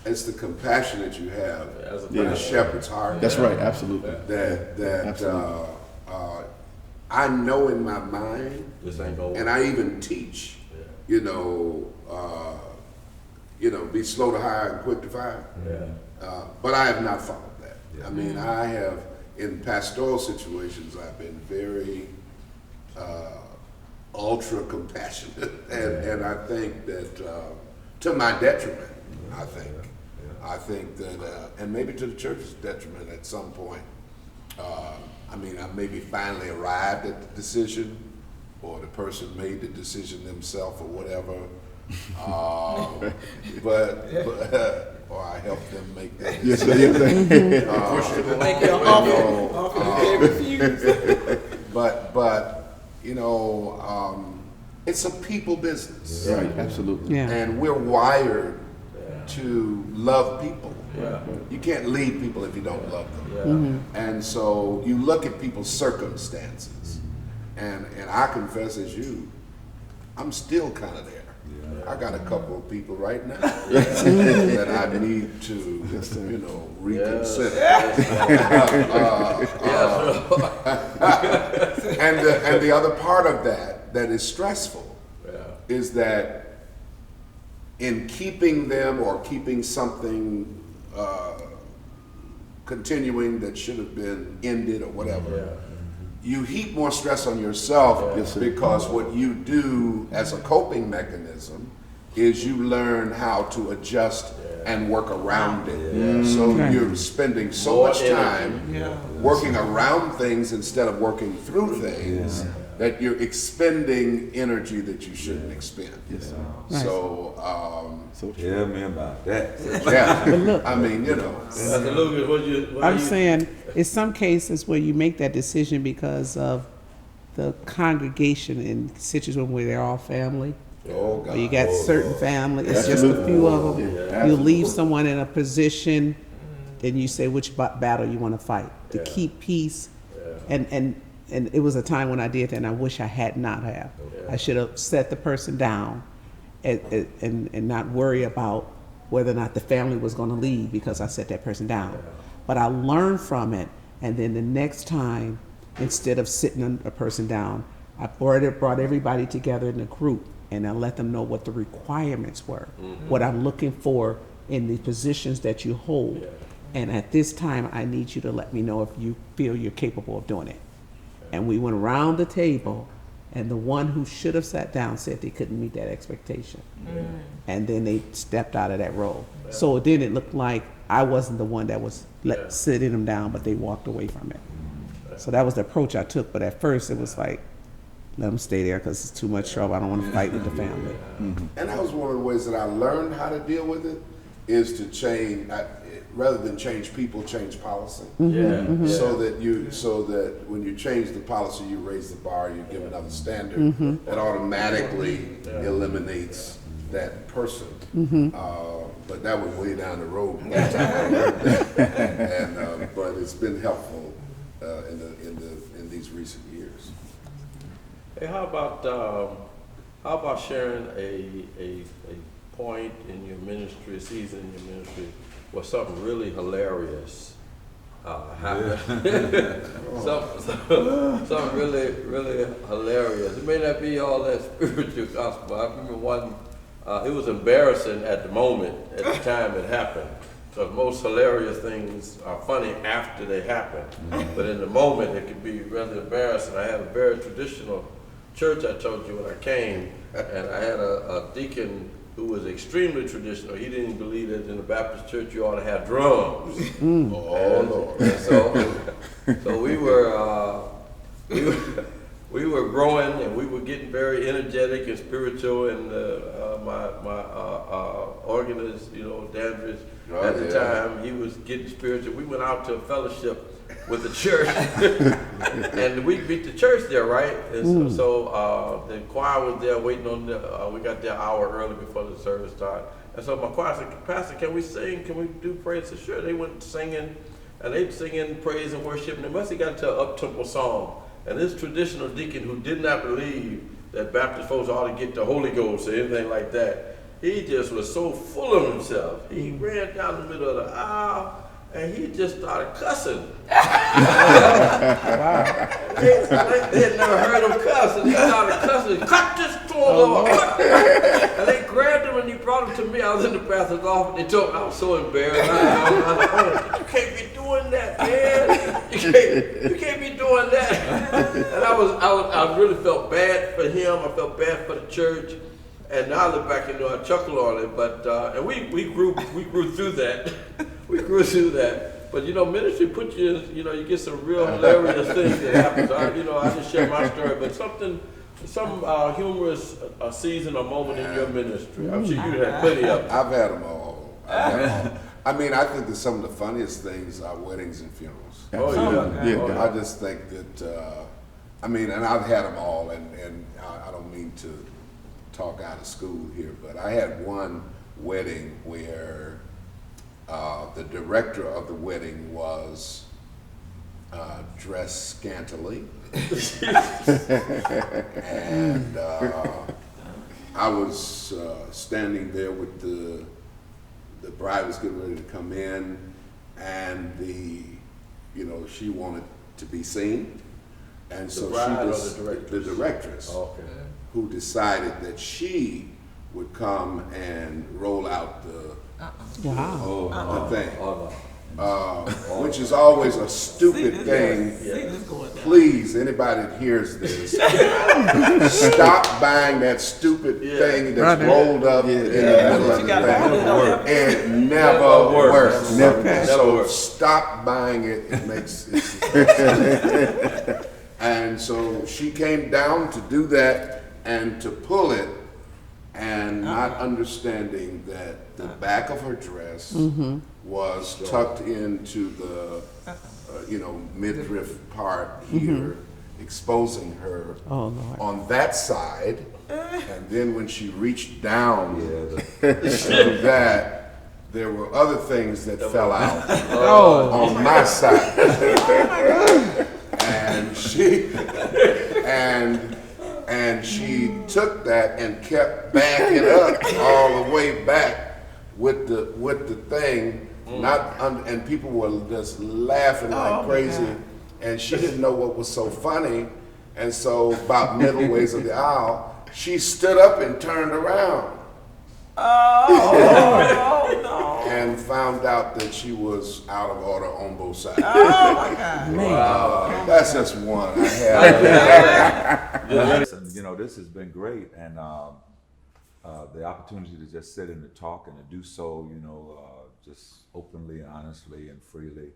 it's the compassion that you have for the shepherd's heart. That's right, absolutely. That I know in my mind, and I even teach, you know, be slow to hire and quick to fire. But I have not followed that. I mean, I have, in pastoral situations, I've been very ultra compassionate, and I think that to my detriment, I think that, and maybe to the church's detriment at some point. I mean, I maybe finally arrived at the decision, or the person made the decision themselves, or whatever. Or I helped them make that decision. Make your offer they refuse. But you know, it's a people business. Right, absolutely. Yeah. And we're wired to love people. You can't lead people if you don't love them. And so you look at people's circumstances, and I confess as you, I'm still kind of there. I got a couple of people right now that I need to, you know, reconsider. And the other part of that is stressful is that in keeping them or keeping something continuing that should have been ended or whatever, you heap more stress on yourself because what you do as a coping mechanism is you learn how to adjust and work around it. So you're spending so much time working around things instead of working through things that you're expending energy that you shouldn't expend. So, tell me about that. But look, I mean, you know. Dr. Lucas, I'm saying in some cases where you make that decision because of the congregation in situations where they're all family, Oh, God. or you got certain family, it's just a few of them. You leave someone in a position, then you say which battle you want to fight to keep peace, and and it was a time when I did that, and I wish I had not have. I should have set the person down and not worry about whether or not the family was going to leave because I set that person down. But I learned from it, and then the next time, instead of sitting a person down, I brought everybody together in a group, and I let them know what the requirements were, what I'm looking for in the positions that you hold. And at this time, I need you to let me know if you feel you're capable of doing it. And we went around the table, and the one who should have sat down said they couldn't meet that expectation. And then they stepped out of that role. So then it looked like I wasn't the one that was sitting them down, but they walked away from it. So that was the approach I took. But at first, it was like, let them stay there because it's too much trouble. I don't want to fight with the family. And that was one of the ways that I learned how to deal with it, is to change, rather than change people, change policy. So that when you change the policy, you raise the bar, you give another standard that automatically eliminates that person. But that was way down the road by the time I learned that. But it's been helpful in these recent years. Hey, how about sharing a point in your ministry, a season in your ministry, where something really hilarious happened? something really, really hilarious. It may not be all that spiritual gospel. I remember one. It was embarrassing at the moment, at the time it happened. Because most hilarious things are funny after they happen. But in the moment, it can be rather embarrassing. I had a very traditional church, I told you when I came, and I had a deacon who was extremely traditional. He didn't believe that in the Baptist church you ought to have drums. Lord. So we were growing, and we were getting very energetic and spiritual, and my organist, Dandridge, at the time, he was getting spiritual. We went out to a fellowship with the church, and we beat the church there, right? And so the choir was there waiting on we got there an hour early before the service started. And so my choir said, Pastor, can we sing? Can we do praise? I said, sure. They went singing, and they singing praise and worship, and they must have got to an up-tempo song. And this traditional deacon who did not believe that Baptist folks ought to get the Holy Ghost or anything like that, he just was so full of himself. He ran down the middle of the aisle, and he just started cussing. Wow. They had never heard him cuss, and he started cussing. Cut this to him, Lord. And they grabbed him, and he brought him to me. I was in the pastor's office. They told me, I was so embarrassed. You can't be doing that, man. You can't be doing that. And I really felt bad for him. I felt bad for the church. And now I look back and I chuckle on it, but and we grew through that. We grew through that. But ministry puts you in, you get some real hilarious things that happen. I just share my story, but some humorous season or moment in your ministry. I'm sure you had plenty of them. I've had them all. I mean, I think that some of the funniest things are weddings and funerals. Oh yeah. I just think that and I've had them all, and I don't mean to talk out of school here, but I had one wedding where the director of the wedding was dressed scantily, and I was standing there with the bride was getting ready to come in, and she wanted to be seen, and so the directress. Okay. Who decided that she would come and roll out the thing, which is always a stupid thing. Please, anybody that hears this, stop buying that stupid thing that's rolled up in the middle of the thing. It never works. So stop buying it. It makes it. And so she came down to do that and to pull it, and not understanding that the back of her dress was tucked into the midriff part here, exposing her on that side. And then when she reached down to that, there were other things that fell out on my side. and she took that and kept backing up all the way back with the thing, and people were just laughing like crazy, and she didn't know what was so funny, and so about middle ways of the aisle, she stood up and turned around. And found out that she was out of order on both sides. Oh my God. Wow. That's just one I had. Listen, this has been great, and the opportunity to just sit and to talk and to do so, just openly, honestly, and freely,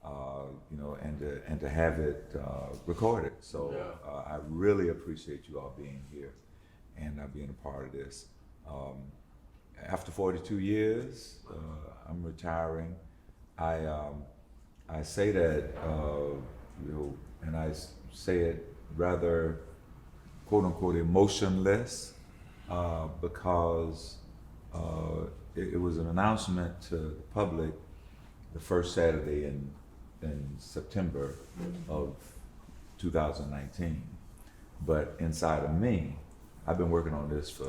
and to have it recorded. So I really appreciate you all being here and being a part of this. After 42 years, I'm retiring. I say that, and I say it rather, quote unquote, emotionless, because it was an announcement to the public the first Saturday in September of 2019. But inside of me, I've been working on this for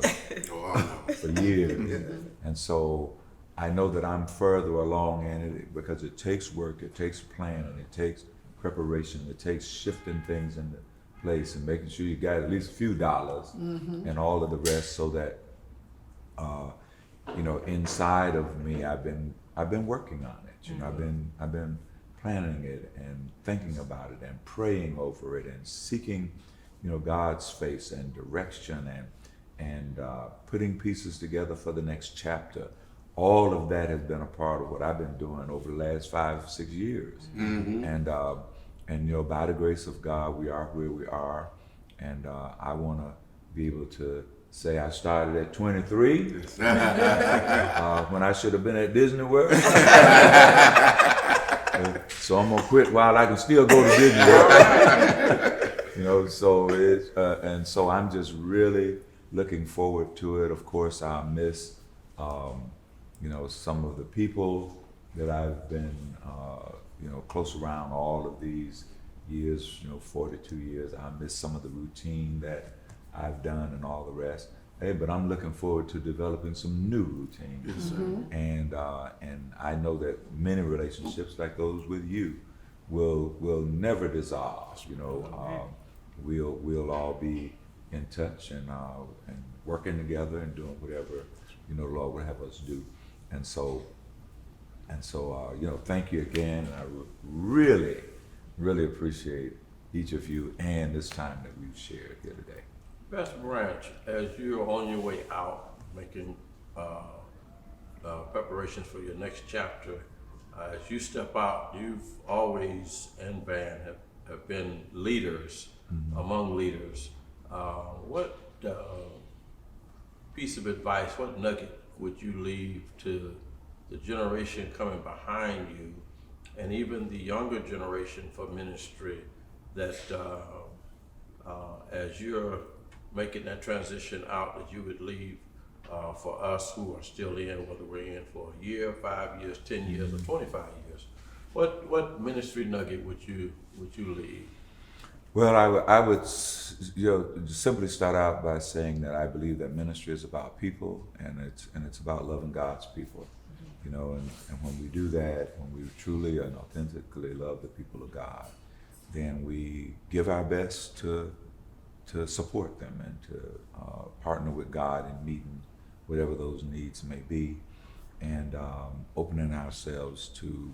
years, and so I know that I'm further along in it because it takes work, it takes planning, it takes preparation, it takes shifting things into place and making sure you got at least a few dollars and all of the rest, so that inside of me, I've been working on it. I've been planning it and thinking about it and praying over it and seeking God's face and direction and putting pieces together for the next chapter. All of that has been a part of what I've been doing over the last 5-6 years. And by the grace of God, we are where we are. And I want to be able to say I started at 23 when I should have been at Disney World. So I'm gonna quit while I can still go to Disney World. So it's and so I'm just really looking forward to it. Of course, I miss some of the people that I've been close around all of these years, 42 years. I miss some of the routine that I've done and all the rest. Hey, but I'm looking forward to developing some new routines. Yes, sir. And I know that many relationships like those with you will never dissolve. We'll all be in touch and working together and doing whatever the Lord would have us do. And so thank you again, and I really, really appreciate each of you and this time that we've shared here today. Pastor Branch, as you're on your way out, making preparations for your next chapter, as you step out, you've always, and Vann, have been leaders among leaders. What piece of advice, what nugget would you leave to the generation coming behind you, and even the younger generation for ministry, that as you're making that transition out, that you would leave for us who are still in, whether we're in for a year, 5 years, 10 years, or 25 years? What ministry nugget would you leave? Well, I would simply start out by saying that I believe that ministry is about people, and it's about loving God's people. And when we do that, when we truly and authentically love the people of God, then we give our best to support them and to partner with God in meeting whatever those needs may be, and opening ourselves to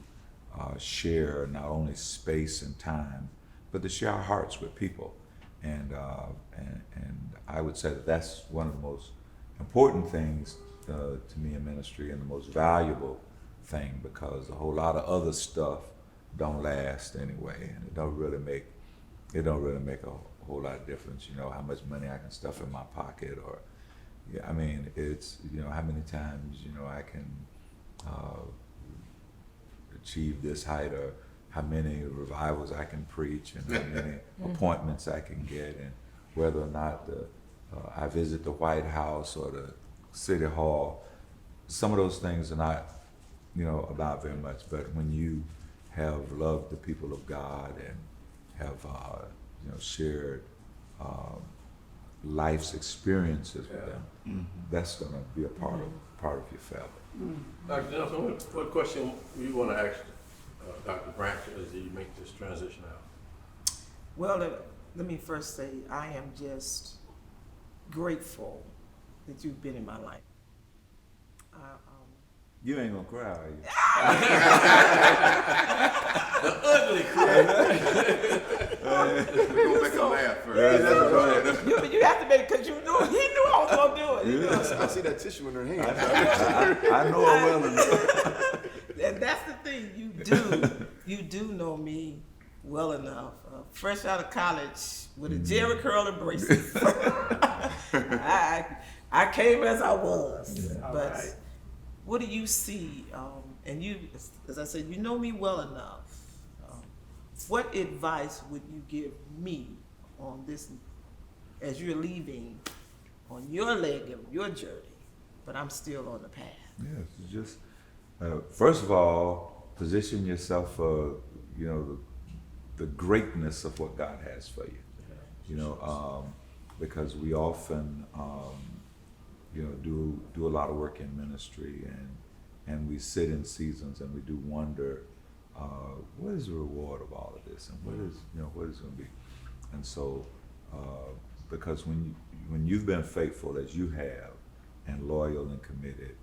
share not only space and time, but to share our hearts with people. And I would say that that's one of the most important things to me in ministry, and the most valuable thing, because a whole lot of other stuff don't last anyway, and it don't really make a whole lot of difference, how much money I can stuff in my pocket, or it's how many times I can achieve this height, or how many revivals I can preach, and how many appointments I can get, and whether or not I visit the White House or the City Hall. Some of those things are not about very much, but when you have loved the people of God have shared life's experiences with them. That's going to be a part of your family. Dr. Nelson, what question you want to ask Dr. Branch as you make this transition out? Well, let me first say I am just grateful that you've been in my life. You ain't gonna cry, are you? The ugly cry. We're gonna make him laugh first. You have to make, because he knew I was gonna do it. You know? I see that tissue in her hand. I know her well enough. And that's the thing, you do know me well enough. Fresh out of college with a Jerry curl and braces. I came as I was, but what do you see? And you, as I said, you know me well enough. What advice would you give me on this as you're leaving on your leg of your journey, but I'm still on the path? Yes, it's just first of all, position yourself for the greatness of what God has for you. Because we often do a lot of work in ministry, and we sit in seasons and we do wonder what is the reward of all of this, and what is going to be. And so because when you've been faithful as you have and loyal and committed,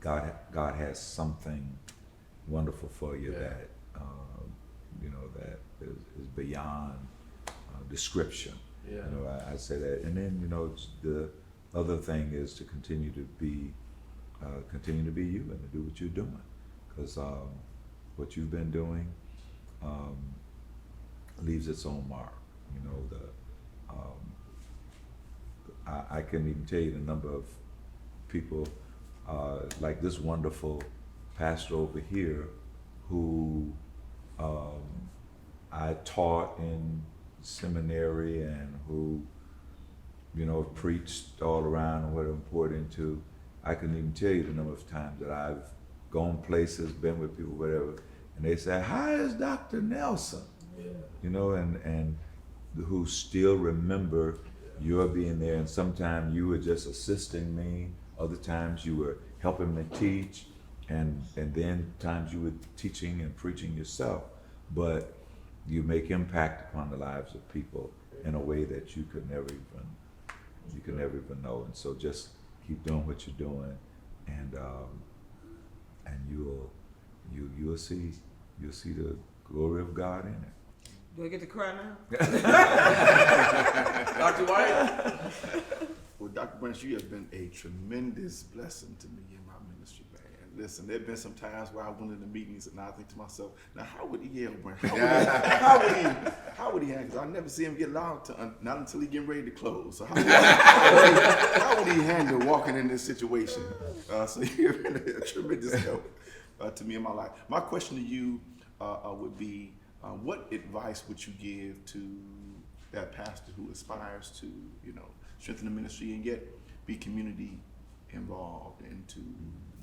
God has something wonderful for you that that is beyond description. I say that, and then the other thing is to continue to be you and to do what you're doing, because what you've been doing leaves its own mark. I can't even tell you the number of people like this wonderful pastor over here who I taught in seminary and who preached all around and what I'm poured into. I couldn't even tell you the number of times that I've gone places, been with people, whatever, and they say, "Hi, is Dr. Nelson?" And who still remember your being there. And sometimes you were just assisting me, other times you were helping me teach, and then times you were teaching and preaching yourself. But you make impact upon the lives of people in a way that you could never even know. And so just keep doing what you're doing, and you'll see the glory of God in it. Do I get to cry now? Dr. White? Well, Dr. Branch, you have been a tremendous blessing to me in my ministry, man. Listen, there have been some times where I went into meetings and I think to myself, now how would he yell, Branch? How would he handle? Because I never see him get loud, not until he getting ready to close. So how would he handle walking in this situation? So you've been a tremendous help to me in my life. My question to you would be, what advice would you give to that pastor who aspires to, strengthen the ministry and yet be community involved and to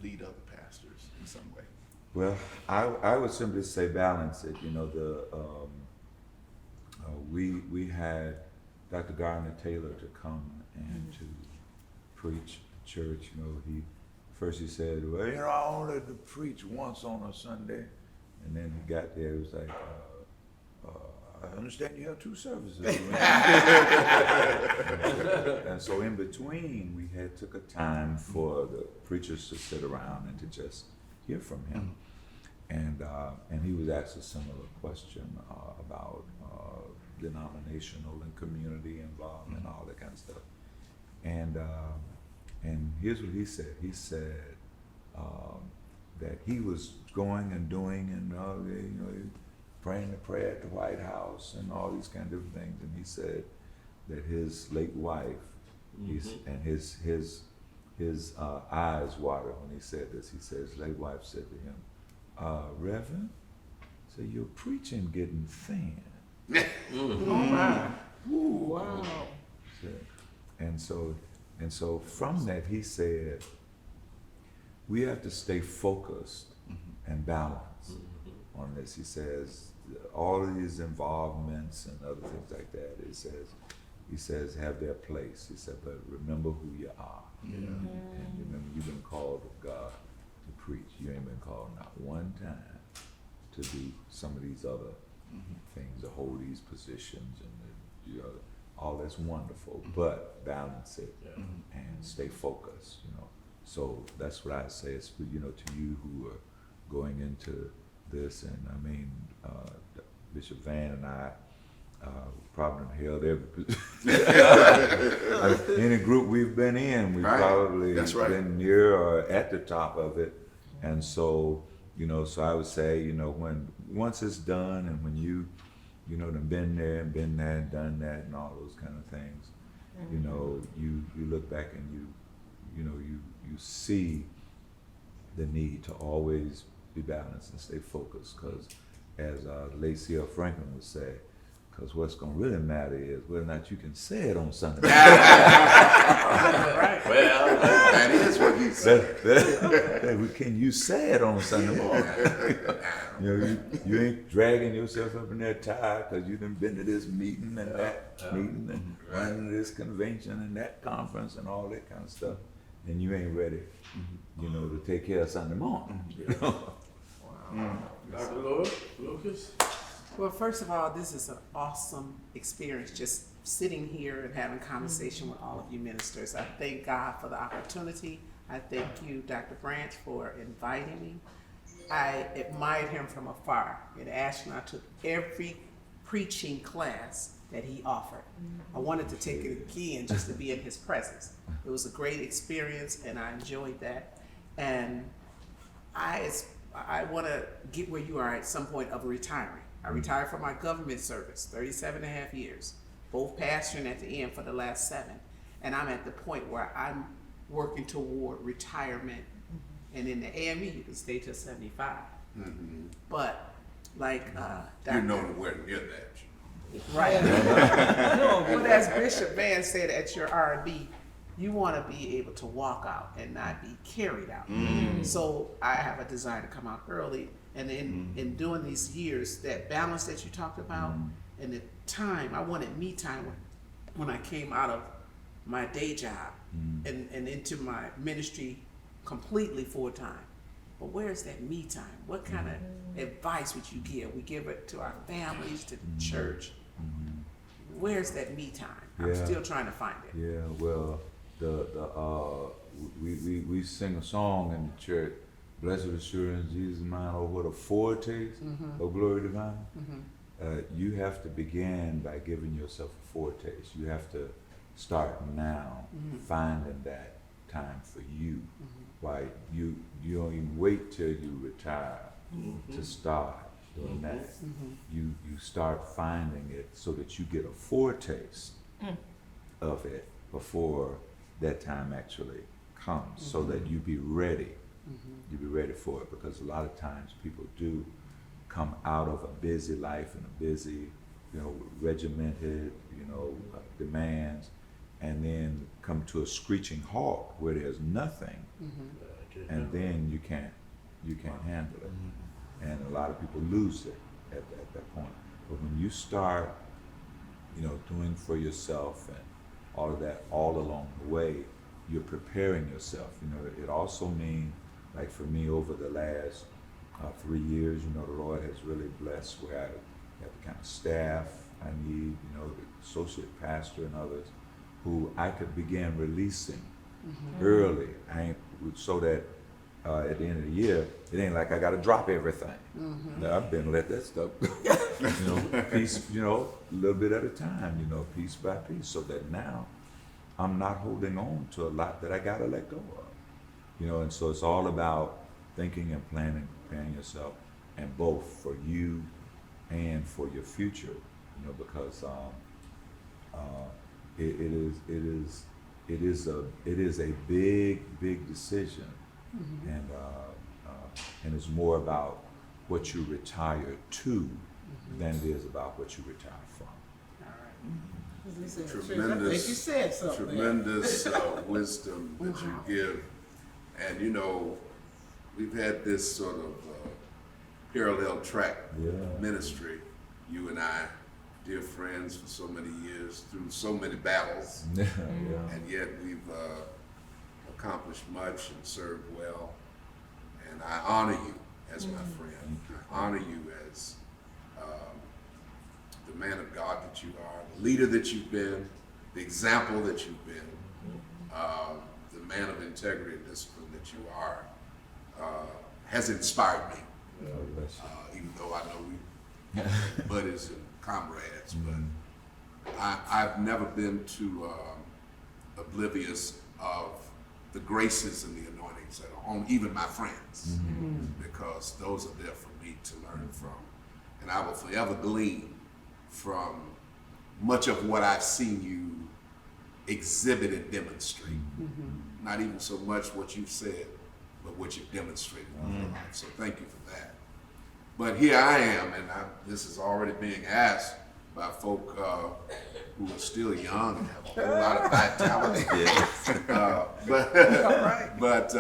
lead other pastors in some way? Well, I would simply say balance it. We had Dr. Garner Taylor to come and to preach at church. He said, well, I only to preach once on a Sunday. And then he got there, it was like, I understand you have two services. And so in between, we took a time for the preachers to sit around and to just hear from him. And he was asked a similar question about denominational and community involvement and all that kind of stuff. And here's what he said. He said that he was going and doing and praying the prayer at the White House and all these kind of different things. And he said that his late wife, and his eyes watered when he said this. He said his late wife said to him, Reverend, so your preaching getting thin. Oh my! Wow! And so from that he said, we have to stay focused and balanced on this. He says, all of these involvements and other things like that, he says, have their place. He said, but remember who you are. And remember, you've been called of God to preach. You ain't been called not one time to do some of these other things, to hold these positions, and you know, all that's wonderful, but balance it and stay focused, you know. So that's what I say, it's, you know, to you who are going into this, and I mean, Bishop Vann and I probably held every any group we've been in, we've probably been near or at the top of it. And so, you know, so I would say, you know, once it's done, and when you know, been there and been there and done that and all those kind of things, you know, you look back and you know, you see the need to always be balanced and stay focused, because as Lacey L. Franklin would say, because what's going to really matter is whether or not you can say it on Sunday morning. Right. Well, that is what he said. Can you say it on Sunday morning? You know, you ain't dragging yourself up in there tired because you done been to this meeting and that meeting and running this convention and that conference and all that kind of stuff, and you ain't ready, you know, to take care of Sunday morning. You know? Dr. Lucas? Well, first of all, this is an awesome experience, just sitting here and having conversation with all of you ministers. I thank God for the opportunity. I thank you, Dr. Branch, for inviting me. I admired him from afar. In Ashland, I took every preaching class that he offered. I wanted to take it again just to be in his presence. It was a great experience, and I enjoyed that. And I want to get where you are at some point of retiring. I retired from my government service, 37 and a half years, both pastoring at the end for the last 7. And I'm at the point where I'm working toward retirement. And in the AME, you can stay till 75. But like Dr. You know where near that. Right. But as Bishop Vann said at your R&B, you want to be able to walk out and not be carried out. So I have a desire to come out early. And in doing these years, that balance that you talked about, and the time, I wanted me time when I came out of my day job and into my ministry completely full time. But where's that me time? What kind of advice would you give? We give it to our families, to the church. Where's that me time? I'm still trying to find it. Yeah, well, we sing a song in the church. Blessed assurance, Jesus mine, oh what a foretaste of glory divine. You have to begin by giving yourself a foretaste. You have to start now finding that time for you. Why you don't even wait till you retire to start doing that. You start finding it so that you get a foretaste of it before that time actually comes, so that you be ready. You be ready for it, because a lot of times people do come out of a busy life and a busy, you know, regimented, you know, demands, and then come to a screeching halt where there's nothing, and then you can't handle it, and a lot of people lose it at that point. But when you start, you know, doing for yourself and all of that all along the way, you're preparing yourself. You know, it also means, like for me, over the last 3 years, you know, the Lord has really blessed where I have the kind of staff I need, you know, the associate pastor and others who I could begin releasing early. So that at the end of the year, it ain't like I got to drop everything. Now, I've been let that stuff go, you know, piece, you know, a little bit at a time, you know, piece by piece, so that now I'm not holding on to a lot that I got to let go of. You know, and so it's all about thinking and planning, preparing yourself, and both for you and for your future. You know, because it is a big decision, and it's more about what you retire to than it is about what you retire from. Tremendous wisdom that you give. And you know, we've had this sort of parallel track Yeah. ministry. You and I, dear friends for so many years, through so many battles, Yeah. and yet we've accomplished much and served well. And I honor you as my friend. I honor you as the man of God that you are, the leader that you've been, the example that you've been, the man of integrity and discipline that you are, has inspired me. God bless you. Even though I know we buddies and comrades, but I've never been too oblivious of the graces and the anointings that are on even my friends, because those are there for me to learn from. And I will forever glean from much of what I've seen you exhibit and demonstrate. Not even so much what you've said, but what you've demonstrated in your life. So thank you for that. But here I am, and this is already being asked by folk who are still young and have a whole lot of vitality. But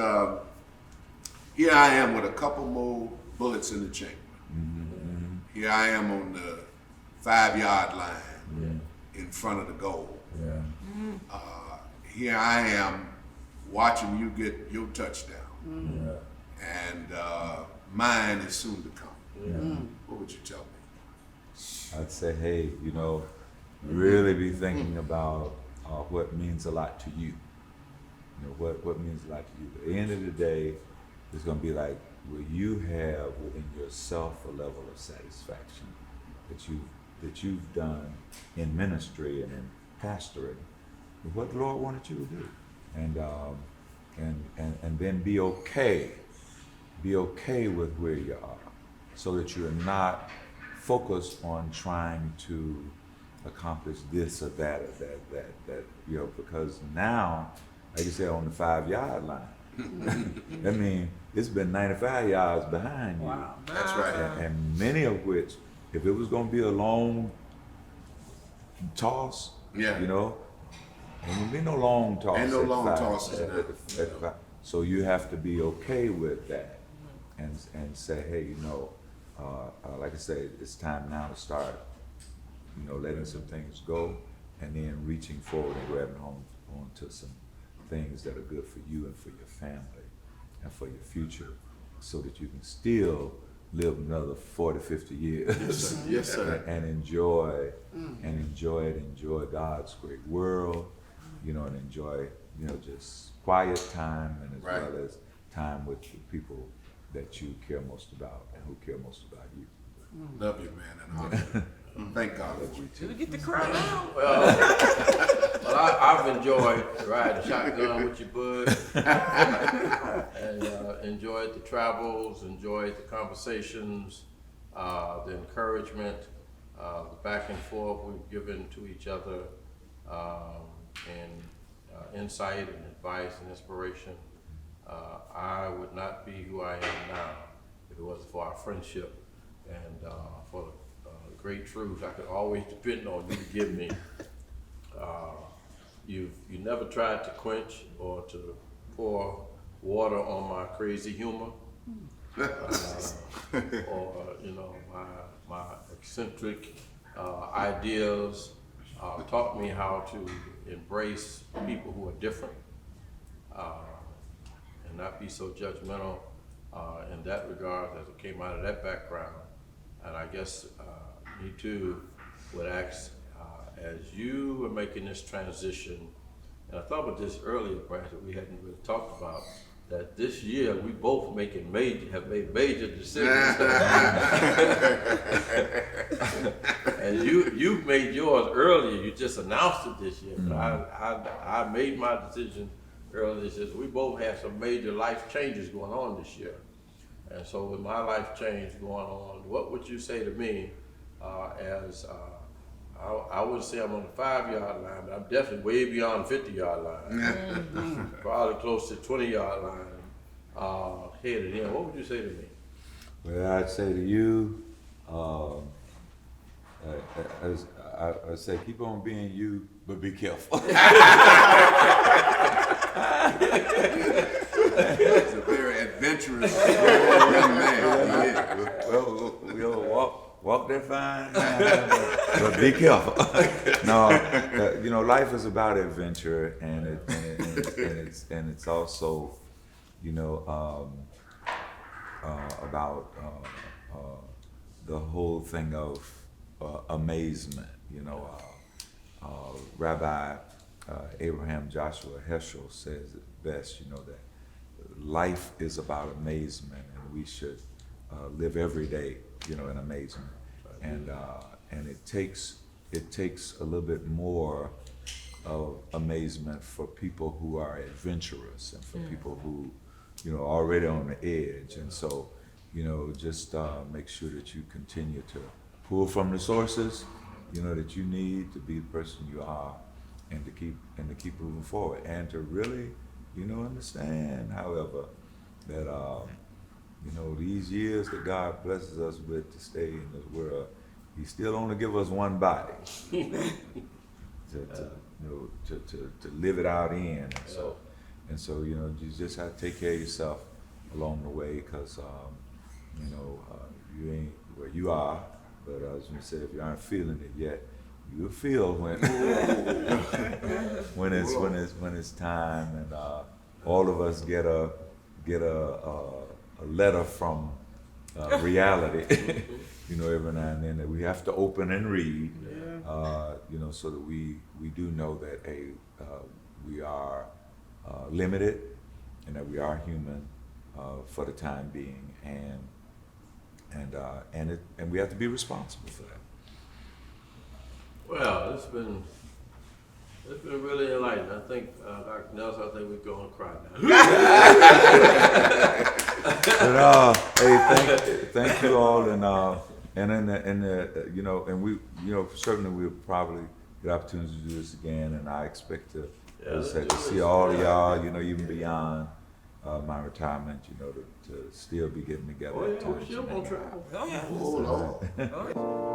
here I am with a couple more bullets in the chamber. Here I am on the 5-yard line in front of the goal. Yeah. Here I am watching you get your touchdown, and mine is soon to come. What would you tell me? I'd say, hey, really be thinking about what means a lot to you. What means a lot to you. At the end of the day, it's going to be like, will you have within yourself a level of satisfaction that you've done in ministry and in pastoring with what the Lord wanted you to do, and then be okay with where you are, so that you're not focused on trying to accomplish this or that or that because now, like you said, on the 5-yard line, I mean, it's been 95 yards behind you. Wow. That's right. And many of which, if it was going to be a long toss, Yeah. there won't be no long toss. Ain't no at long five- tosses at- now. at five. So you have to be okay with that, and say, hey, like I said, it's time now to start, letting some things go, and then reaching forward and grabbing onto some things that are good for you and for your family and for your future, so that you can still live another 40, 50 years. Yes, sir. and enjoy God's great world, and enjoy, just quiet time, and as Right. well as time with the people that you care most about and who care most about you. Love you, man, and honor you. Thank God for you Do too. we get to cry now? Well, I've enjoyed riding shotgun with you, bud, and enjoyed the travels, enjoyed the conversations, the encouragement, the back and forth we've given to each other, and insight and advice and inspiration. I would not be who I am now if it wasn't for our friendship and for the great truths I could always depend on you to give me. You never tried to quench or to pour water on my crazy humor, or my eccentric ideas. Taught me how to embrace people who are different, and not be so judgmental in that regard, as it came out of that background. And I guess me too would ask, as you were making this transition, and I thought about this earlier, Brunson, we hadn't really talked about, that this year we both have made major decisions. And you've made yours earlier, you just announced it this year, but I made my decision earlier this year. We both had some major life changes going on this year. And so with my life change going on, what would you say to me as I wouldn't say I'm on the 5-yard line, but I'm definitely way beyond 50-yard line. Probably close to 20-yard line, headed in. What would you say to me? Well, I'd say to you, I'd say keep on being you, but be careful. He's a very adventurous young man. Well, that fine? But be careful. No, you know, life is about adventure, and it's also, you know, about the whole thing of amazement. You know, Rabbi Abraham Joshua Heschel says it best. You know that life is about amazement, and we should live every day, you know, in amazement. And it takes a little bit more of amazement for people who are adventurous and for people who, you know, are already on the edge. And so, you know, just make sure that you continue to pull from the sources, you know, that you need to be the person you are, and to keep moving forward, and to really, you know, understand, however, that you know, these years that God blesses us with to stay in this world, He still only give us one body to live it out in, and so you know, you just have to take care of yourself along the way, because you know, you ain't where you are, but as you said, if you aren't feeling it yet, you'll feel when when it's time, and all of us get a letter from reality, you know, every now and then, that we have to open and read, you know, so that we do know that we are limited, and that we are human for the time being, and we have to be responsible for that. Well, it's been really enlightening. I think, Dr. Nelson, I think we're going to cry now. But hey, thank you all, and you know, and we, you know, certainly we'll probably get opportunities to do this again, and I expect to, as I said, to see all of y'all, you know, even beyond my retirement, you know, to still be getting together. Oh, yeah, we're still gonna travel. Oh, yeah. Oh, Lord.